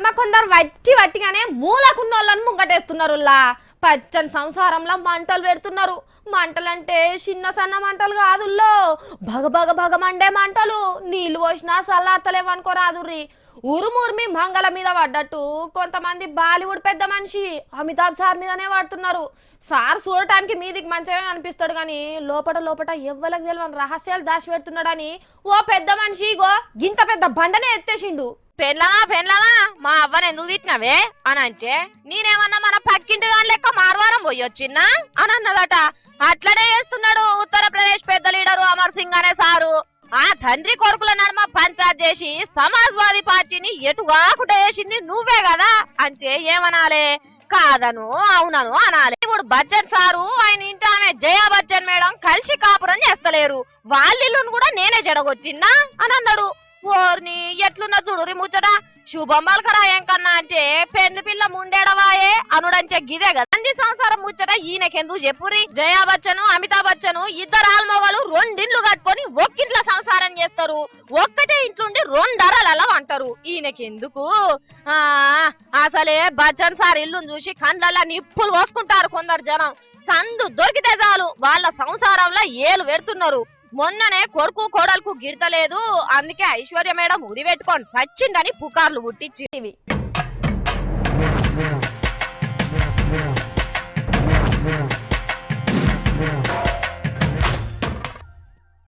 నడుమ కొందరు వట్టిగానే మూలకున్నోళ్ళని ముంగటేస్తున్నారు. పచ్చని సంసారంలో మంటలు పెడుతున్నారు. మంటలంటే చిన్న సన్న మంటలు కాదుల్లో, భగ భగ భగ మండే మంటలు. నీళ్లు పోసినా సల్లార్తలేవనుకోరాదుర్రి. ఉరుముర్మి మంగళ మీద పడ్డట్టు కొంతమంది బాలీవుడ్ పెద్ద మనిషి అమితాబ్ సార్ మీదనే పడుతున్నారు. సార్ చూడటానికి మీదికి మంచిగా అనిపిస్తాడు గాని లోపట ఎవ్వలకు తెలియని రహస్యాలు దాచి పెడుతున్నాడని ఓ పెద్ద మనిషి గో గింత పెద్ద బండనే ఎత్తేసిండు. పెళ్ళమా మా అవ్వని ఎందుకు తిట్టినవే అని అంటే, నేనేమన్నా మన పక్కింటి దాని లెక్క మార్వారం పోయొచ్చిన్నా అని అన్నదట. అట్లనే చేస్తున్నాడు ఉత్తరప్రదేశ్ పెద్ద లీడరు అమర్ సింగ్ అనే సారు. ఆ తండ్రి కొడుకుల నడుమ పంచాయత్ చేసి సమాజ్వాదీ పార్టీని ఎటుగాకుండా వేసింది నువ్వే కదా అంటే ఏమనాలే? కాదను అవునను అనాలి. ఇప్పుడు బచ్చన్ సారు ఆయన ఇంటి ఆమె జయా బచ్చన్ మేడం కలిసి కాపురం చేస్తలేరు, వాళ్ళిల్లును కూడా నేనే జడగొచ్చిన్నా అని అన్నాడు. ఓర్ని ఎట్లున్న చూడురి ముచ్చట. శుభం పలకరా ఏం కన్నా అంటే పెళ్లి పిల్ల ముండేడవాయే అనుడంటే గిదే కదా. అన్ని సంసారం ముచ్చట ఈయనకెందుకు చెప్పురి. జయా బచ్చను అమితాబ్ బచ్చను ఇద్దరు ఆల్మొగలు రెండిండ్లు కట్టుకొని ఒక్కింట్లో సంసారం చేస్తారు, ఒక్కటే ఇంట్లుండి రెండరలలో అంటారు. ఈయనకెందుకు? అసలే బచ్చన్ సార్ ఇల్లును చూసి కండ్లల్లా నిప్పులు పోసుకుంటారు కొందరు జనం. సందు దొరికితే చాలు వాళ్ళ సంసారంలో ఏలు పెడుతున్నారు. మొన్ననే కొడుకు కోడలకు గిడతలేదు, అందుకే ఐశ్వర్య మేడం ఉరి పెట్టుకొని సచ్చిందని పుకార్లు పుట్టించింది.